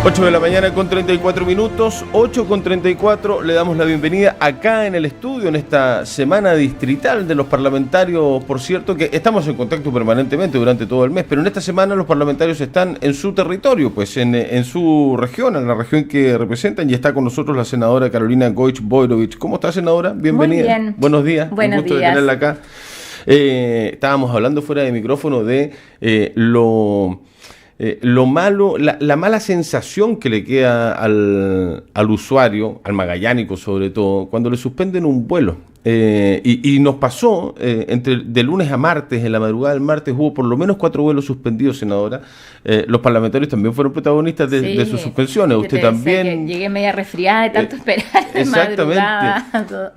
8 de la mañana con 34 minutos, 8 con 34, le damos la bienvenida acá en el estudio, en esta semana distrital de los parlamentarios, por cierto, que estamos en contacto permanentemente durante todo el mes, pero en esta semana los parlamentarios están en su territorio, pues en su región, en la región que representan, y está con nosotros la senadora Carolina Goich-Boyrovich. ¿Cómo está, senadora? Bienvenida. Muy bien. Buenos días. Buenos Un gusto días. de tenerla acá. Estábamos hablando fuera de micrófono de lo malo, la mala sensación que le queda al usuario, al magallánico sobre todo, cuando le suspenden un vuelo. Y nos pasó, de lunes a martes, en la madrugada del martes, hubo por lo menos 4 vuelos suspendidos, senadora. Los parlamentarios también fueron protagonistas de sus suspensiones. Usted también. Llegué media resfriada de tanto esperar. Exactamente.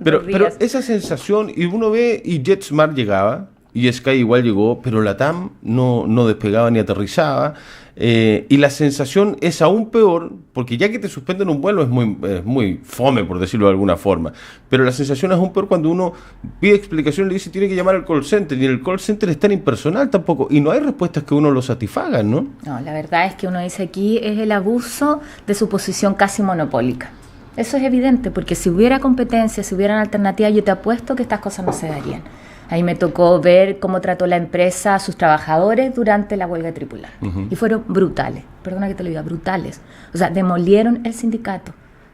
Pero días. esa sensación, y uno ve, y JetSmart llegaba, y Sky igual llegó, pero LATAM no despegaba ni aterrizaba. Y la sensación es aún peor, porque ya que te suspenden un vuelo es muy fome, por decirlo de alguna forma, pero la sensación es aún peor cuando uno pide explicación y le dice tiene que llamar al call center, y en el call center es tan impersonal tampoco, y no hay respuestas que uno lo satisfagan, ¿no? No, la verdad es que uno dice aquí es el abuso de su posición casi monopólica. Eso es evidente, porque si hubiera competencia, si hubieran alternativas, yo te apuesto que estas cosas no se darían. Ahí me tocó ver cómo trató la empresa a sus trabajadores durante la huelga de tripulantes. Uh-huh. Y fueron brutales, perdona que te lo diga, brutales. O sea, demolieron el sindicato,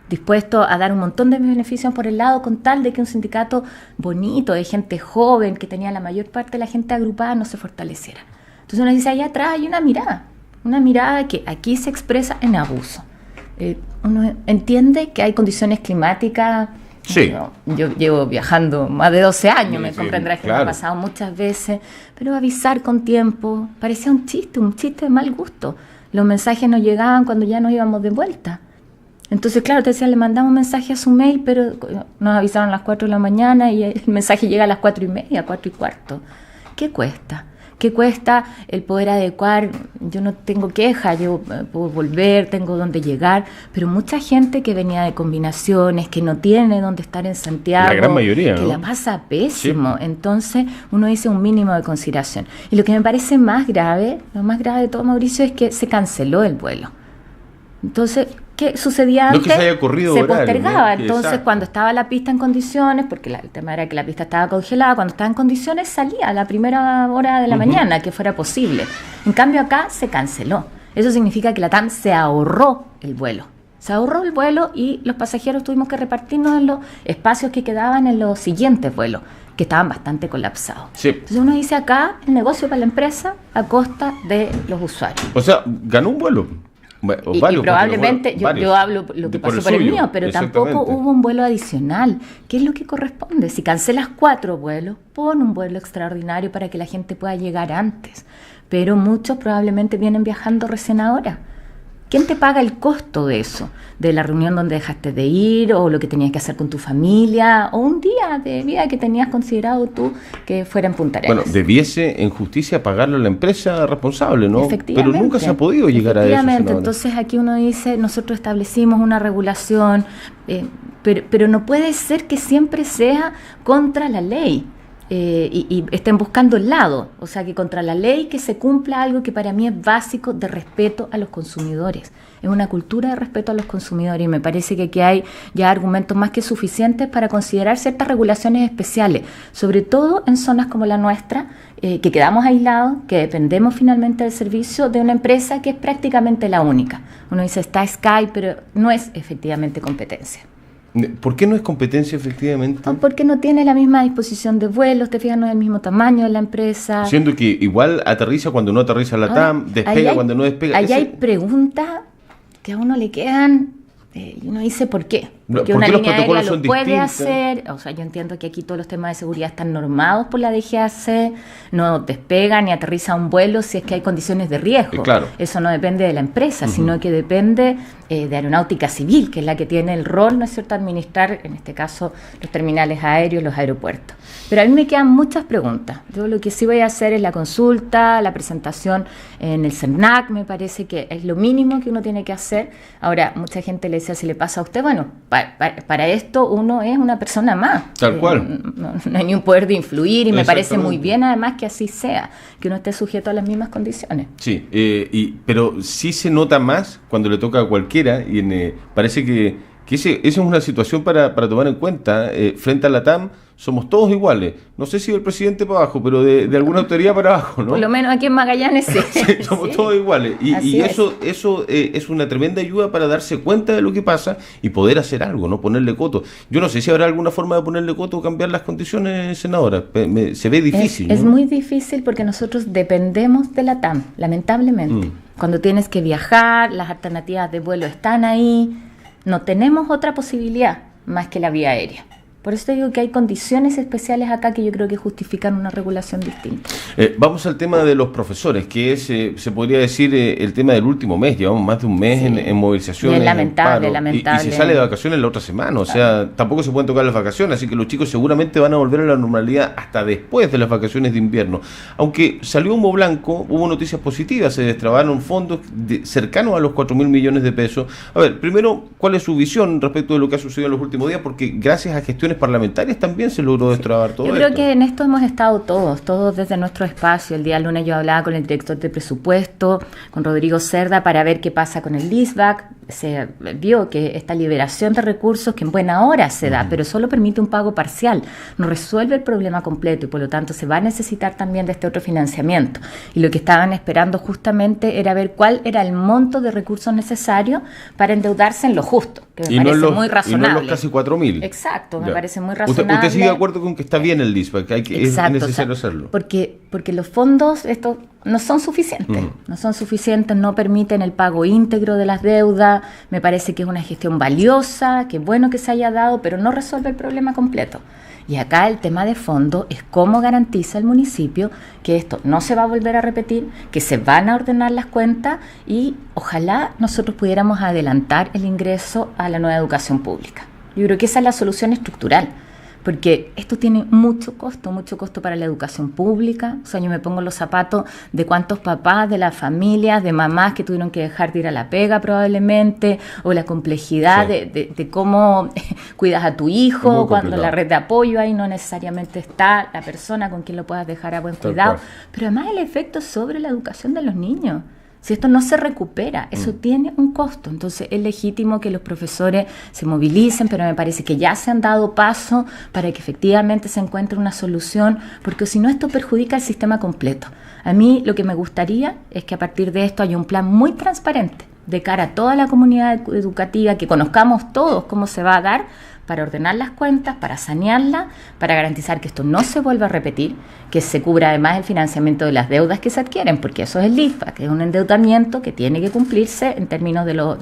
dispuesto a dar un montón de beneficios por el lado con tal de que un sindicato bonito, de gente joven, que tenía la mayor parte de la gente agrupada, no se fortaleciera. Entonces uno dice, allá atrás hay una mirada que aquí se expresa en abuso. Uno entiende que hay condiciones climáticas. Sí. Yo llevo viajando más de 12 años, sí, me comprenderás que claro. Me ha pasado muchas veces, pero avisar con tiempo parecía un chiste de mal gusto. Los mensajes nos llegaban cuando ya nos íbamos de vuelta. Entonces, claro, te decían, le mandamos un mensaje a su mail, pero nos avisaron a las 4 de la mañana y el mensaje llega a las 4:30, 4:15. ¿Qué cuesta? ¿Qué cuesta el poder adecuar? Yo no tengo queja, yo puedo volver, tengo dónde llegar, pero mucha gente que venía de combinaciones, que no tiene dónde estar en Santiago, la gran mayoría, que ¿no? La pasa pésimo. Sí. Entonces uno dice un mínimo de consideración. Y lo que me parece más grave, lo más grave de todo, Mauricio, es que se canceló el vuelo. Entonces, ¿qué sucedía antes? No que se haya ocurrido se horario, postergaba, ¿no? Entonces Exacto. Cuando estaba la pista en condiciones, porque el tema era que la pista estaba congelada, cuando estaba en condiciones salía a la primera hora de la mañana, que fuera posible. En cambio acá se canceló. Eso significa que LATAM se ahorró el vuelo. Se ahorró el vuelo y los pasajeros tuvimos que repartirnos en los espacios que quedaban en los siguientes vuelos, que estaban bastante colapsados. Sí. Entonces uno dice acá, el negocio para la empresa a costa de los usuarios. O sea, ganó un vuelo. Y probablemente, yo hablo lo que pasó por el mío, pero tampoco hubo un vuelo adicional. ¿Qué es lo que corresponde? Si cancelas 4 vuelos, pon un vuelo extraordinario para que la gente pueda llegar antes. Pero muchos probablemente vienen viajando recién ahora. ¿Quién te paga el costo de eso? De la reunión donde dejaste de ir, o lo que tenías que hacer con tu familia, o un día de vida que tenías considerado tú que fuera en Punta Arenas. Bueno, debiese en justicia pagarlo a la empresa responsable, ¿no? Efectivamente. Pero nunca se ha podido llegar a eso. Efectivamente, entonces aquí uno dice, nosotros establecimos una regulación, pero no puede ser que siempre sea contra la ley. Y estén buscando el lado, o sea, que contra la ley que se cumpla algo que para mí es básico de respeto a los consumidores. Es una cultura de respeto a los consumidores y me parece que aquí hay ya argumentos más que suficientes para considerar ciertas regulaciones especiales, sobre todo en zonas como la nuestra, que quedamos aislados, que dependemos finalmente del servicio de una empresa que es prácticamente la única. Uno dice, está Sky, pero no es efectivamente competencia. ¿Por qué no es competencia efectivamente? Porque no tiene la misma disposición de vuelos, te fijas, no es el mismo tamaño de la empresa. Siendo que igual aterriza cuando no aterriza LATAM, despega cuando no despega. Ahí hay preguntas que a uno le quedan, y uno dice ¿por qué? Porque una línea aérea lo puede hacer, o sea, yo entiendo que aquí todos los temas de seguridad están normados por la DGAC, no despega ni aterriza un vuelo si es que hay condiciones de riesgo. Claro. Eso no depende de la empresa, sino que depende de Aeronáutica Civil, que es la que tiene el rol, ¿no es cierto?, administrar, en este caso, los terminales aéreos, los aeropuertos. Pero a mí me quedan muchas preguntas. Yo lo que sí voy a hacer es la consulta, la presentación en el CERNAC, me parece que es lo mínimo que uno tiene que hacer. Ahora, mucha gente le decía, si le pasa a usted, bueno, para para esto uno es una persona más. Tal cual. No hay ni un poder de influir y me parece muy bien además que así sea, que uno esté sujeto a las mismas condiciones. Sí, pero sí se nota más cuando le toca a cualquiera y parece que esa es una situación para tomar en cuenta. Frente a la TAM somos todos iguales. No sé si del presidente para abajo, pero de alguna autoridad para abajo, ¿no? Por lo menos aquí en Magallanes sí. Sí, somos todos iguales. Y eso es una tremenda ayuda para darse cuenta de lo que pasa y poder hacer algo, no ponerle coto. Yo no sé si habrá alguna forma de ponerle coto o cambiar las condiciones, senadora. Se ve difícil. Es muy difícil porque nosotros dependemos de la TAM, lamentablemente. Cuando tienes que viajar, las alternativas de vuelo están ahí. No tenemos otra posibilidad más que la vía aérea. Por eso te digo que hay condiciones especiales acá que yo creo que justifican una regulación distinta. Vamos al tema de los profesores, que es, se podría decir, el tema del último mes. Llevamos más de un mes en movilizaciones. Y es lamentable. Y se sale de vacaciones la otra semana. O sea, tampoco se pueden tocar las vacaciones. Así que los chicos seguramente van a volver a la normalidad hasta después de las vacaciones de invierno. Aunque salió humo blanco, hubo noticias positivas. Se destrabaron fondos cercanos a los 4.000 millones de pesos. A ver, primero, ¿cuál es su visión respecto de lo que ha sucedido en los últimos días? Porque gracias a gestiones parlamentarias también se logró destrabar todo esto. Yo creo que en esto hemos estado todos desde nuestro espacio. El día lunes yo hablaba con el director de presupuesto, con Rodrigo Cerda, para ver qué pasa con el LISBAC. Se vio que esta liberación de recursos, que en buena hora se da, pero solo permite un pago parcial, no resuelve el problema completo y por lo tanto se va a necesitar también de este otro financiamiento. Y lo que estaban esperando justamente era ver cuál era el monto de recursos necesarios para endeudarse en lo justo, que me parece muy razonable. Y no los casi 4.000. Exacto, me parece muy razonable. ¿Usted sigue de acuerdo con que está bien el LISBAC? Es necesario hacerlo. Porque los fondos estos no son suficientes, no permiten el pago íntegro de las deudas. Me parece que es una gestión valiosa, que es bueno que se haya dado, pero no resuelve el problema completo. Y acá el tema de fondo es cómo garantiza el municipio que esto no se va a volver a repetir, que se van a ordenar las cuentas y ojalá nosotros pudiéramos adelantar el ingreso a la nueva educación pública. Yo creo que esa es la solución estructural. Porque esto tiene mucho costo para la educación pública. O sea, yo me pongo en los zapatos de cuántos papás, de las familias, de mamás que tuvieron que dejar de ir a la pega probablemente, o la complejidad de cómo cuidas a tu hijo cuando la red de apoyo ahí no necesariamente está la persona con quien lo puedas dejar a buen cuidado. Pero además el efecto sobre la educación de los niños. Si esto no se recupera, eso tiene un costo. Entonces es legítimo que los profesores se movilicen, pero me parece que ya se han dado paso para que efectivamente se encuentre una solución, porque si no esto perjudica el sistema completo. A mí lo que me gustaría es que a partir de esto haya un plan muy transparente de cara a toda la comunidad educativa, que conozcamos todos cómo se va a dar, para ordenar las cuentas, para sanearlas, para garantizar que esto no se vuelva a repetir, que se cubra además el financiamiento de las deudas que se adquieren, porque eso es el LISBAC, que es un endeudamiento que tiene que cumplirse en términos de los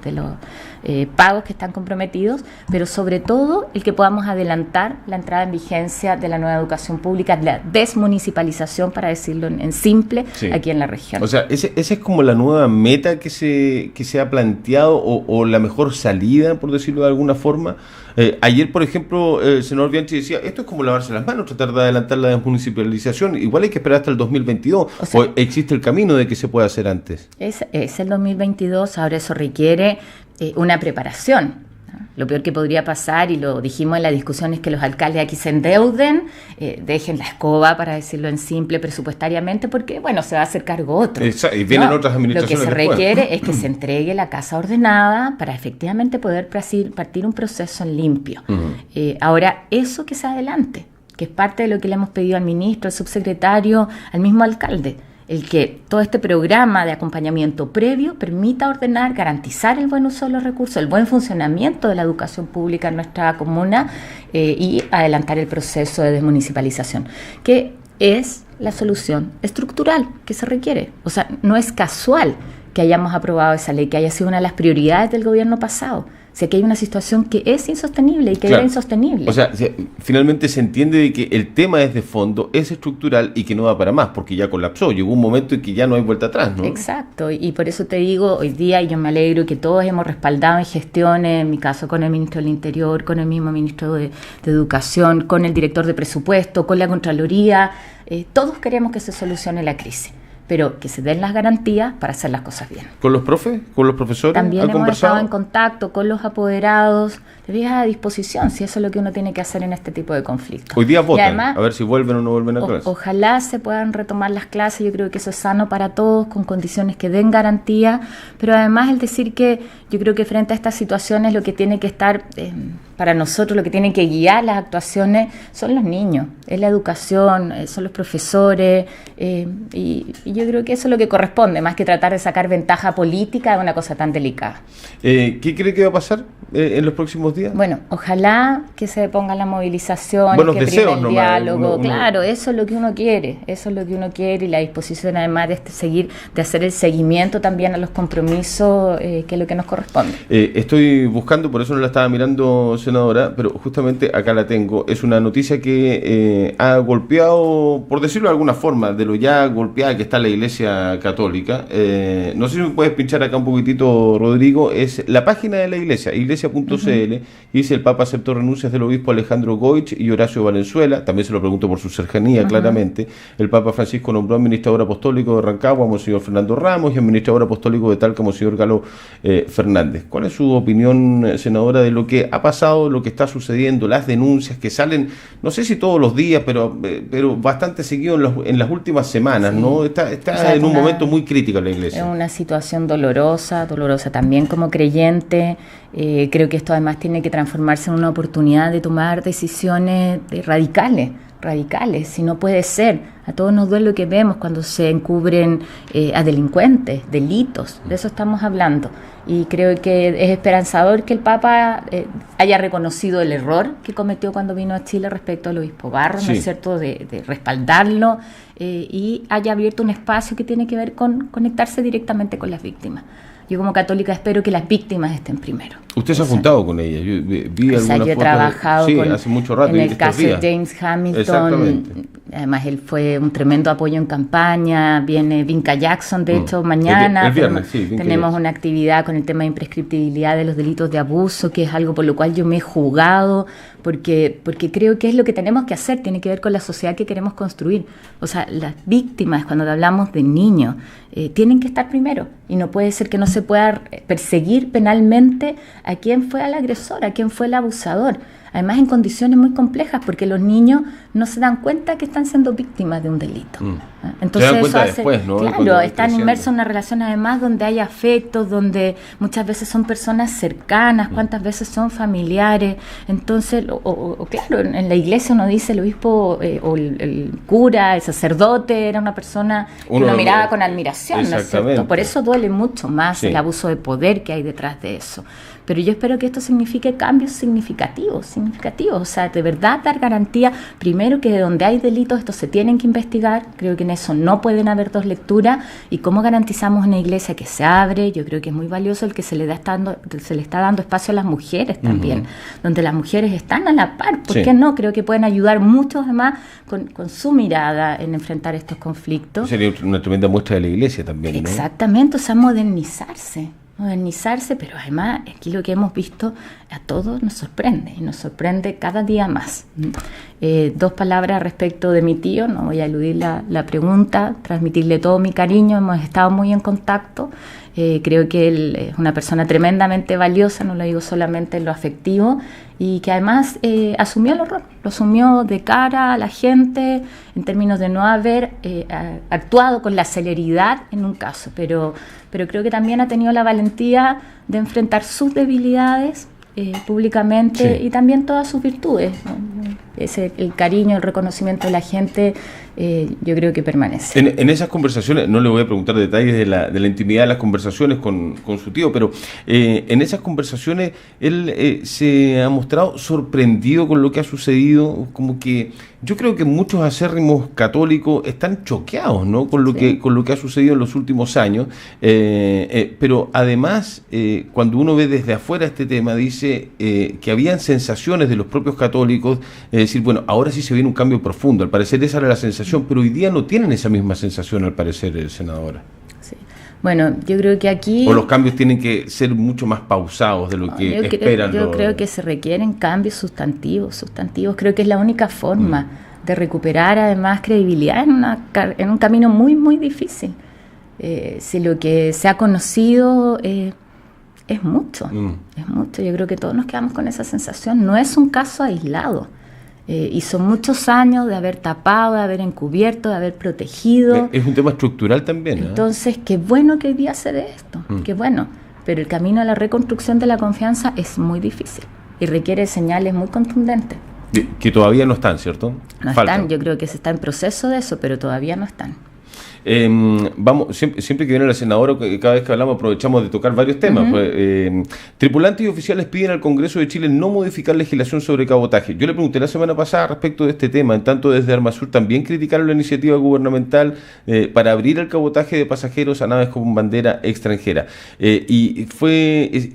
pagos que están comprometidos, pero sobre todo el que podamos adelantar la entrada en vigencia de la nueva educación pública, la desmunicipalización, para decirlo en simple, aquí en la región. O sea, esa es como la nueva meta que se ha planteado o la mejor salida, por decirlo de alguna forma. Ayer, por ejemplo, el senador Bianchi decía, esto es como lavarse las manos, tratar de adelantar la desmunicipalización. Igual hay que esperar hasta el 2022. O existe el camino de que se pueda hacer antes. Es el 2022, ahora eso requiere una preparación. Lo peor que podría pasar, y lo dijimos en la discusión, es que los alcaldes aquí se endeuden, dejen la escoba, para decirlo en simple, presupuestariamente, porque, bueno, se va a hacer cargo otro. Y vienen otras administraciones. Lo que se requiere es que se entregue la casa ordenada para efectivamente poder partir un proceso en limpio. Ahora, eso que se adelante, que es parte de lo que le hemos pedido al ministro, al subsecretario, al mismo alcalde, el que todo este programa de acompañamiento previo permita ordenar, garantizar el buen uso de los recursos, el buen funcionamiento de la educación pública en nuestra comuna y adelantar el proceso de desmunicipalización, que es la solución estructural que se requiere. O sea, no es casual que hayamos aprobado esa ley, que haya sido una de las prioridades del gobierno pasado. O sea, que hay una situación que es insostenible y que era insostenible. O sea, finalmente se entiende de que el tema es de fondo, es estructural y que no va para más, porque ya colapsó. Llegó un momento en que ya no hay vuelta atrás, ¿no? Exacto, y por eso te digo, hoy día, y yo me alegro que todos hemos respaldado en gestiones, en mi caso con el ministro del Interior, con el mismo ministro de Educación, con el director de presupuesto, con la Contraloría, todos queremos que se solucione la crisis. pero que se den las garantías para hacer las cosas bien. ¿Con los profes? ¿Con los profesores? También hemos estado en contacto con los apoderados, te dejas a disposición, si eso es lo que uno tiene que hacer en este tipo de conflictos. Hoy día votan, además, a ver si vuelven o no vuelven a clases. Ojalá se puedan retomar las clases, yo creo que eso es sano para todos, con condiciones que den garantía, pero además el decir que yo creo que frente a estas situaciones lo que tiene que estar, para nosotros, lo que tiene que guiar las actuaciones son los niños, es la educación, son los profesores, y yo creo que eso es lo que corresponde, más que tratar de sacar ventaja política de una cosa tan delicada. ¿Qué cree que va a pasar en los próximos días? Bueno, ojalá que se ponga la movilización, buenos que deseos, prime el diálogo, claro, eso es lo que uno quiere, y la disposición además de hacer el seguimiento también a los compromisos, que es lo que nos corresponde. Estoy buscando, por eso no la estaba mirando, senadora, pero justamente acá la tengo, es una noticia que ha golpeado, por decirlo de alguna forma, de lo ya golpeada que está la Iglesia Católica. No sé si me puedes pinchar acá un poquitito, Rodrigo, es la página de la Iglesia, iglesia.cl, y dice: el Papa aceptó renuncias del obispo Alejandro Goich y Horacio Valenzuela, también se lo pregunto por su cercanía, claramente. El Papa Francisco nombró administrador apostólico de Rancagua a Monseñor Fernando Ramos y administrador apostólico de Talca a Monseñor Galo Fernández. ¿Cuál es su opinión, senadora, de lo que ha pasado, lo que está sucediendo, las denuncias que salen, no sé si todos los días, pero bastante seguido en las últimas semanas, sí, ¿no? Está o sea, en un momento muy crítico la Iglesia. Es una situación dolorosa también como creyente. Creo que esto además tiene que transformarse en una oportunidad de tomar decisiones radicales, si no puede ser. A todos nos duele lo que vemos cuando se encubren a delincuentes, delitos, de eso estamos hablando. Y creo que es esperanzador que el Papa haya reconocido el error que cometió cuando vino a Chile respecto al obispo Barros, ¿no es cierto?, de respaldarlo, y haya abierto un espacio que tiene que ver con conectarse directamente con las víctimas. Yo como católica espero que las víctimas estén primero. Usted se ha juntado con ella, yo vi algunas fotos. Yo he trabajado hace mucho rato, en el caso de James Hamilton. Además él fue un tremendo apoyo en campaña. Viene Vinca Jackson, de hecho, mañana. El viernes, tenemos una actividad con el tema de imprescriptibilidad de los delitos de abuso, que es algo por lo cual yo me he jugado, porque creo que es lo que tenemos que hacer, tiene que ver con la sociedad que queremos construir. O sea, las víctimas, cuando hablamos de niños, tienen que estar primero, y no puede ser que no se pueda perseguir penalmente a quién fue el agresor, a quién fue el abusador. Además en condiciones muy complejas, porque los niños no se dan cuenta que están siendo víctimas de un delito. Entonces eso hace, después, ¿no? Claro, están inmersos en una relación además donde hay afectos, donde muchas veces son personas cercanas, cuántas veces son familiares. Entonces, claro, en la iglesia uno dice el obispo o el cura, el sacerdote, era una persona que uno miraba con admiración, ¿no es cierto? Por eso duele mucho más el abuso de poder que hay detrás de eso. Pero yo espero que esto signifique cambios significativos, o sea, de verdad dar garantía, primero que de donde hay delitos estos se tienen que investigar, creo que en eso no pueden haber dos lecturas, y cómo garantizamos una iglesia que se abre. Yo creo que es muy valioso el que se le está dando espacio a las mujeres también, donde las mujeres están a la par, ¿por qué no? Creo que pueden ayudar mucho además con su mirada en enfrentar estos conflictos. Sería una tremenda muestra de la iglesia también, ¿no? Exactamente, o sea, modernizarse, pero además aquí lo que hemos visto a todos nos sorprende, y nos sorprende cada día más. 2 palabras respecto de mi tío, no voy a eludir la pregunta, transmitirle todo mi cariño, hemos estado muy en contacto. Creo que él es una persona tremendamente valiosa, no lo digo solamente en lo afectivo, y que además asumió el horror, lo asumió de cara a la gente en términos de no haber actuado con la celeridad en un caso, pero creo que también ha tenido la valentía de enfrentar sus debilidades públicamente, y también todas sus virtudes, ¿no? El cariño, el reconocimiento de la gente, yo creo que permanece. En esas conversaciones, no le voy a preguntar detalles de la intimidad de las conversaciones con su tío, pero en esas conversaciones él se ha mostrado sorprendido con lo que ha sucedido, como que yo creo que muchos acérrimos católicos están choqueados, ¿no?, con lo que ha sucedido en los últimos años, pero además cuando uno ve desde afuera este tema, dice que habían sensaciones de los propios católicos, decir, bueno, ahora sí se viene un cambio profundo, al parecer esa era la sensación, pero hoy día no tienen esa misma sensación, al parecer, senadora. Sí. Bueno, yo creo que aquí... O los cambios tienen que ser mucho más pausados de lo que esperan. Yo creo que se requieren cambios sustantivos, creo que es la única forma. de recuperar además credibilidad en un camino muy, muy difícil. Si lo que se ha conocido es mucho, es mucho. Yo creo que todos nos quedamos con esa sensación. No es un caso aislado. Y son muchos años de haber tapado, de haber encubierto, de haber protegido. Es un tema estructural también, ¿eh? Entonces, qué bueno que hoy día se dé esto, qué bueno. Pero el camino a la reconstrucción de la confianza es muy difícil y requiere señales muy contundentes. Que todavía no están, ¿cierto? No están, yo creo que se está en proceso de eso, pero todavía no están. Vamos, siempre que viene la senadora, cada vez que hablamos aprovechamos de tocar varios temas. Tripulantes y oficiales piden al Congreso de Chile no modificar legislación sobre cabotaje. Yo le pregunté la semana pasada respecto de este tema, en tanto desde Armasur también criticaron la iniciativa gubernamental para abrir el cabotaje de pasajeros a naves con bandera extranjera. Y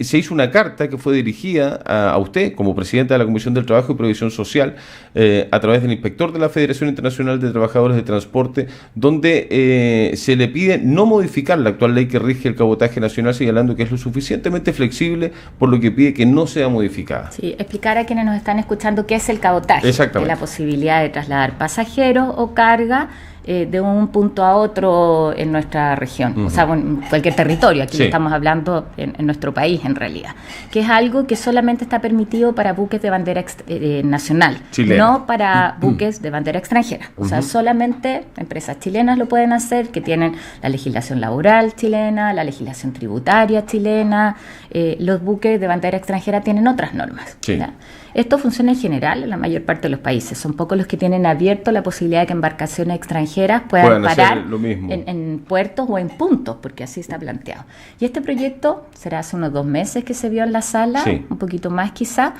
se hizo una carta que fue dirigida a usted como presidenta de la Comisión del Trabajo y Previsión Social a través del inspector de la Federación Internacional de Trabajadores de Transporte, donde se le pide no modificar la actual ley que rige el cabotaje nacional, señalando que es lo suficientemente flexible, por lo que pide que no sea modificada. Sí, explicar a quienes nos están escuchando qué es el cabotaje. Exactamente. Es la posibilidad de trasladar pasajeros o carga de un punto a otro en nuestra región, o sea, en cualquier territorio, aquí estamos hablando en nuestro país en realidad, que es algo que solamente está permitido para buques de bandera nacional, chilena, no para buques de bandera extranjera, o sea, solamente empresas chilenas lo pueden hacer, que tienen la legislación laboral chilena, la legislación tributaria chilena, los buques de bandera extranjera tienen otras normas. Sí. Esto funciona en general en la mayor parte de los países. Son pocos los que tienen abierto la posibilidad de que embarcaciones extranjeras puedan parar en puertos o en puntos, porque así está planteado. Y este proyecto será hace unos 2 meses que se vio en la sala, un poquito más quizá,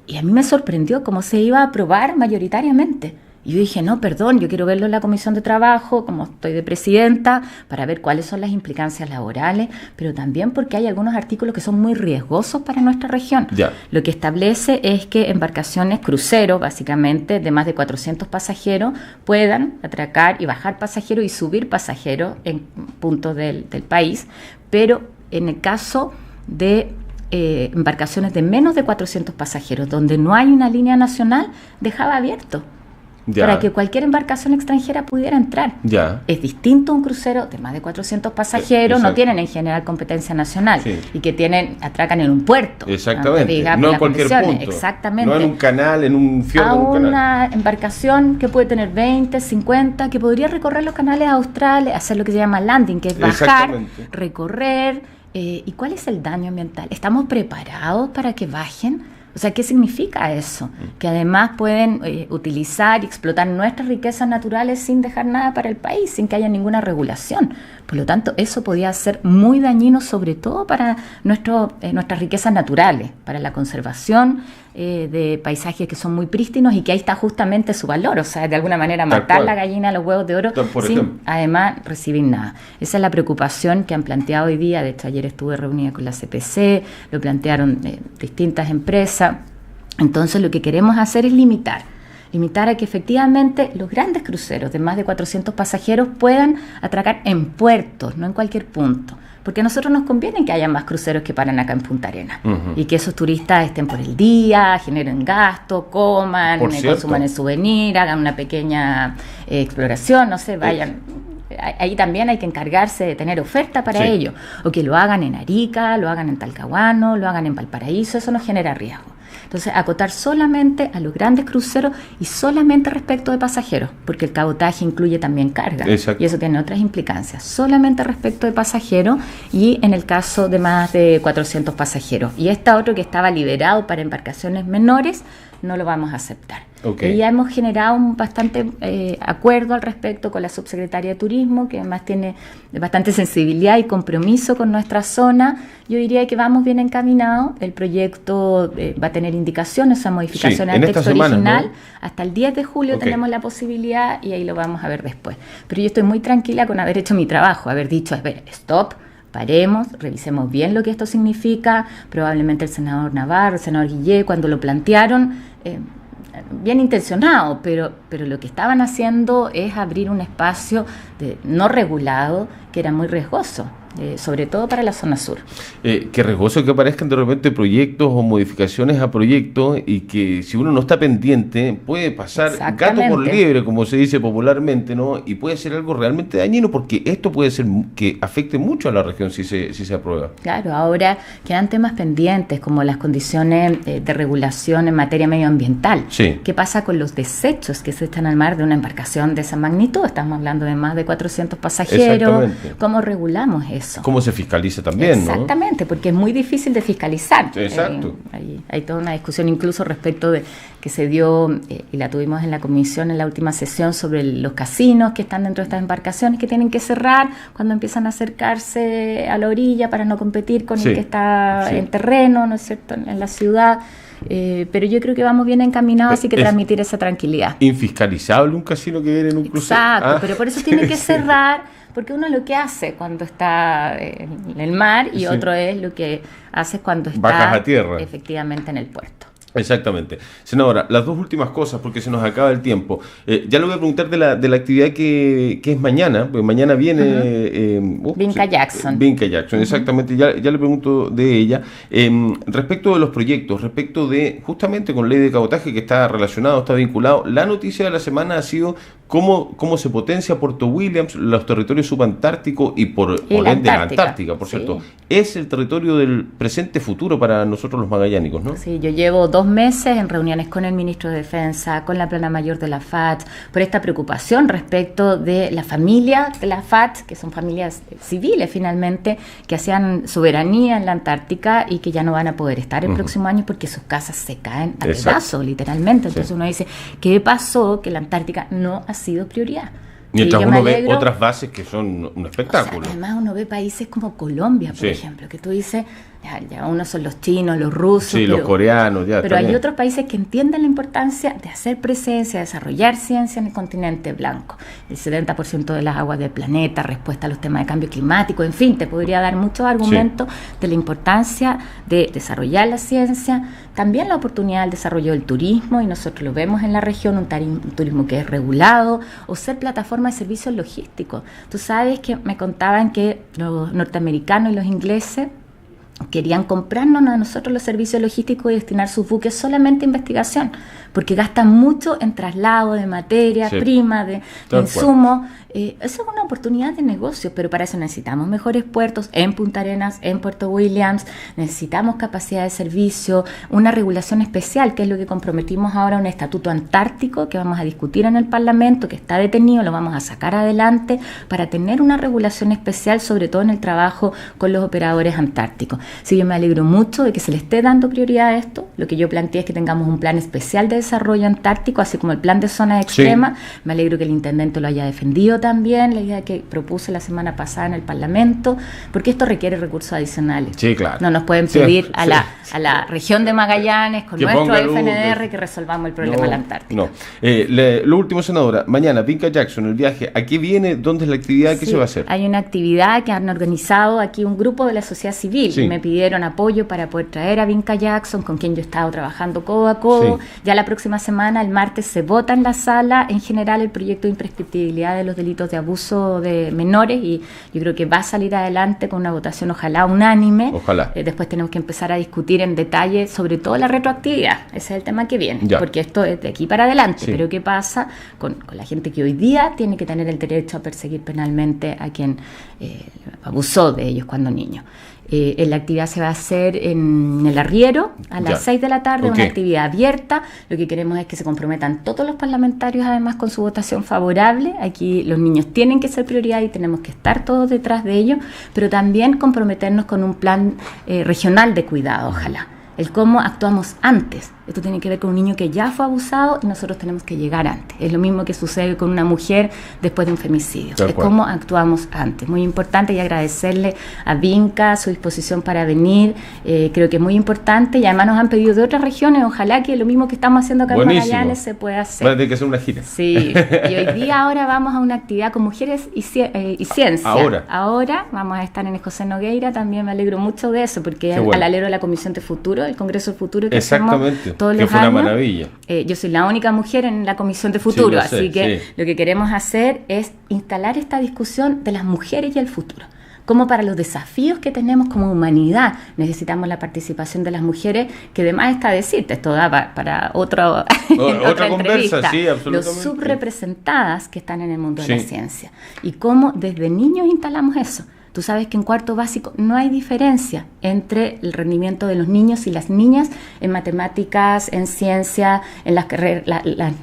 y a mí me sorprendió cómo se iba a aprobar mayoritariamente. Y yo dije, no, perdón, yo quiero verlo en la Comisión de Trabajo, como estoy de presidenta, para ver cuáles son las implicancias laborales, pero también porque hay algunos artículos que son muy riesgosos para nuestra región. Ya. Lo que establece es que embarcaciones cruceros, básicamente, de más de 400 pasajeros, puedan atracar y bajar pasajeros y subir pasajeros en puntos del país, pero en el caso de embarcaciones de menos de 400 pasajeros, donde no hay una línea nacional, dejaba abierto. Para que cualquier embarcación extranjera pudiera entrar. Es distinto un crucero de más de 400 pasajeros, no tienen en general competencia nacional y que atracan en un puerto. Exactamente, no en cualquier punto. Exactamente. No en un canal, en un fiordo. A una embarcación que puede tener 20, 50, que podría recorrer los canales australes, hacer lo que se llama landing, que es bajar, recorrer. ¿Y cuál es el daño ambiental? ¿Estamos preparados para que bajen? O sea, ¿qué significa eso? Que además pueden utilizar y explotar nuestras riquezas naturales sin dejar nada para el país, sin que haya ninguna regulación. Por lo tanto, eso podía ser muy dañino, sobre todo para nuestras riquezas naturales, para la conservación de paisajes que son muy prístinos y que ahí está justamente su valor. O sea, de alguna manera matar la gallina a los huevos de oro sin además recibir nada. Esa es la preocupación que han planteado hoy día. De hecho, ayer estuve reunida con la CPC, lo plantearon distintas empresas. Entonces, lo que queremos hacer es limitar a que efectivamente los grandes cruceros de más de 400 pasajeros puedan atracar en puertos, no en cualquier punto. Porque a nosotros nos conviene que haya más cruceros que paran acá en Punta Arenas y que esos turistas estén por el día, generen gasto, coman, consuman el souvenir, hagan una pequeña exploración, no sé, vayan. Ahí también hay que encargarse de tener oferta para ello, o que lo hagan en Arica, lo hagan en Talcahuano, lo hagan en Valparaíso, eso no genera riesgo. Entonces, acotar solamente a los grandes cruceros y solamente respecto de pasajeros, porque el cabotaje incluye también carga. Exacto. Y eso tiene otras implicancias. Solamente respecto de pasajeros y en el caso de más de 400 pasajeros. Y otro que estaba liberado para embarcaciones menores, no lo vamos a aceptar. Y ya hemos generado un bastante acuerdo al respecto con la subsecretaria de Turismo, que además tiene bastante sensibilidad y compromiso con nuestra zona. Yo diría que vamos bien encaminados. El proyecto va a tener indicaciones, o sea, modificaciones al texto original. ¿No? Hasta el 10 de julio tenemos la posibilidad y ahí lo vamos a ver después. Pero yo estoy muy tranquila con haber hecho mi trabajo, haber dicho, a ver, stop, paremos, revisemos bien lo que esto significa. Probablemente el senador Navarro, el senador Guillé, cuando lo plantearon, bien intencionado, pero lo que estaban haciendo es abrir un espacio no regulado que era muy riesgoso. sobre todo para la zona sur. Qué riesgoso que aparezcan de repente proyectos o modificaciones a proyectos y que si uno no está pendiente puede pasar gato por liebre, como se dice popularmente, ¿no? Y puede ser algo realmente dañino porque esto puede ser que afecte mucho a la región si se aprueba. Claro, ahora quedan temas pendientes como las condiciones de regulación en materia medioambiental. Sí. ¿Qué pasa con los desechos que se echan al mar de una embarcación de esa magnitud? Estamos hablando de más de 400 pasajeros. ¿Cómo regulamos eso? ¿Cómo se fiscaliza también? Exactamente, ¿no? Porque es muy difícil de fiscalizar. Exacto. Hay toda una discusión incluso respecto de que se dio, y la tuvimos en la comisión en la última sesión, sobre los casinos que están dentro de estas embarcaciones que tienen que cerrar cuando empiezan a acercarse a la orilla para no competir con el que está en terreno, ¿no es cierto?, en la ciudad. Pero yo creo que vamos bien encaminados, así que transmitir esa tranquilidad. ¿Infiscalizable un casino que viene en un crucero? Exacto, pero por eso tiene que cerrar, porque uno lo que hace cuando está en el mar y otro es lo que hace cuando está bajas a tierra, efectivamente en el puerto. Exactamente. Senadora, las dos últimas cosas, porque se nos acaba el tiempo. Ya le voy a preguntar de la actividad que es mañana, porque mañana viene... Vinca Jackson. Vinca Jackson, exactamente. Ya le pregunto de ella. Respecto de los proyectos, respecto de, justamente con ley de cabotaje que está relacionado, está vinculado, la noticia de la semana ha sido cómo se potencia Puerto Williams, los territorios subantárticos y por ende la Antártica, por cierto. Es el territorio del presente futuro para nosotros los magallánicos, ¿no? Sí, yo llevo 2 meses en reuniones con el ministro de Defensa, con la plana mayor de la FAT, por esta preocupación respecto de la familia de la FAT, que son familias civiles finalmente, que hacían soberanía en la Antártica y que ya no van a poder estar el próximo año porque sus casas se caen a pedazos, literalmente. Entonces uno dice, ¿qué pasó? Que la Antártica no ha sido prioridad. Mientras uno ve otras bases que son un espectáculo. O sea, además uno ve países como Colombia, por ejemplo, que tú dices, ya uno son los chinos, los rusos, los coreanos, pero hay otros países que entienden la importancia de hacer presencia, desarrollar ciencia en el continente blanco. El 70% de las aguas del planeta, respuesta a los temas de cambio climático, en fin, te podría dar muchos argumentos de la importancia de desarrollar la ciencia, también la oportunidad del desarrollo del turismo, y nosotros lo vemos en la región, un turismo que es regulado, o ser plataforma de servicios logísticos. Tú sabes que me contaban que los norteamericanos y los ingleses querían comprarnos a nosotros los servicios logísticos y destinar sus buques solamente a investigación, porque gastan mucho en traslado de materia prima, de insumos. Eso es una oportunidad de negocio, pero para eso necesitamos mejores puertos en Punta Arenas, en Puerto Williams, necesitamos capacidad de servicio, una regulación especial, que es lo que comprometimos ahora, un estatuto antártico que vamos a discutir en el Parlamento, que está detenido, lo vamos a sacar adelante para tener una regulación especial, sobre todo en el trabajo con los operadores antárticos. Sí, yo me alegro mucho de que se le esté dando prioridad a esto. Lo que yo planteé es que tengamos un plan especial de desarrollo antártico, así como el plan de zonas extremas. Me alegro que el intendente lo haya defendido también, la idea que propuse la semana pasada en el Parlamento, porque esto requiere recursos adicionales. Sí, claro. No nos pueden pedir a la región de Magallanes, con nuestro FNDR, que resolvamos el problema de la Antártica. No. Lo último, senadora, mañana, Vinca Jackson, el viaje, ¿a qué viene? ¿Dónde es la actividad? ¿Qué se va a hacer? Hay una actividad que han organizado aquí un grupo de la sociedad civil. Me pidieron apoyo para poder traer a Vinca Jackson, con quien yo he estado trabajando codo a codo. Ya la próxima semana, el martes, se vota en la sala en general el proyecto de imprescriptibilidad de los delitos de abuso de menores, y yo creo que va a salir adelante con una votación ojalá unánime. Ojalá. Después tenemos que empezar a discutir en detalle sobre todo la retroactividad. Ese es el tema que viene, porque esto es de aquí para adelante. Pero ¿qué pasa con la gente que hoy día tiene que tener el derecho a perseguir penalmente a quien abusó de ellos cuando niños? La actividad se va a hacer en el Arriero a las 6 de la tarde, una actividad abierta. Lo que queremos es que se comprometan todos los parlamentarios, además, con su votación favorable. Aquí los niños tienen que ser prioridad y tenemos que estar todos detrás de ellos, pero también comprometernos con un plan regional de cuidado, ojalá. El cómo actuamos antes. Esto tiene que ver con un niño que ya fue abusado y nosotros tenemos que llegar antes. Es lo mismo que sucede con una mujer después de un femicidio. Es cómo actuamos antes. Muy importante, y agradecerle a Vinca su disposición para venir. Creo que es muy importante, y además nos han pedido de otras regiones. Ojalá que lo mismo que estamos haciendo acá en Magallanes se pueda hacer. Va a tener que hacer una gira. Sí, y hoy día ahora vamos a una actividad con mujeres y ciencia. Ahora vamos a estar en el José Nogueira. También me alegro mucho de eso, porque al alero de la Comisión de Futuro, el Congreso del Futuro que hacemos todos los años. Una maravilla. Yo soy la única mujer en la Comisión de Futuro, así que lo que queremos hacer es instalar esta discusión de las mujeres y el futuro. como para los desafíos que tenemos como humanidad. Necesitamos la participación de las mujeres, que además está decirte, esto da para otra conversa, sí, absolutamente. Los subrepresentadas que están en el mundo de la ciencia. Y cómo desde niños instalamos eso. Tú sabes que en cuarto básico no hay diferencia entre el rendimiento de los niños y las niñas en matemáticas, en ciencia, en las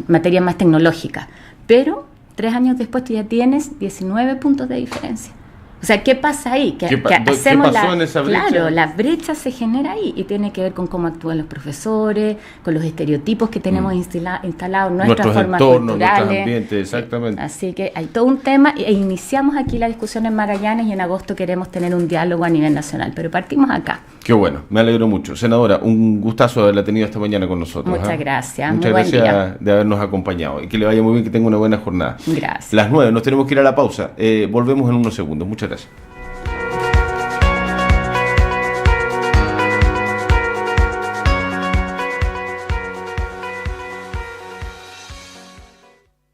materias más tecnológicas. Pero 3 años después tú ya tienes 19 puntos de diferencia. O sea, ¿qué pasa ahí? ¿Qué pasó en esa brecha? Claro, la brecha se genera ahí y tiene que ver con cómo actúan los profesores, con los estereotipos que tenemos instalados, nuestras formas entornos, culturales. Nuestros ambientes, exactamente. Así que hay todo un tema e iniciamos aquí la discusión en Magallanes y en agosto queremos tener un diálogo a nivel nacional, pero partimos acá. Qué bueno, me alegro mucho. Senadora, un gustazo haberla tenido esta mañana con nosotros. Muchas gracias. Muchas gracias de habernos acompañado y que le vaya muy bien, que tenga una buena jornada. Gracias. Las 9, nos tenemos que ir a la pausa. Volvemos en unos segundos. Muchas gracias.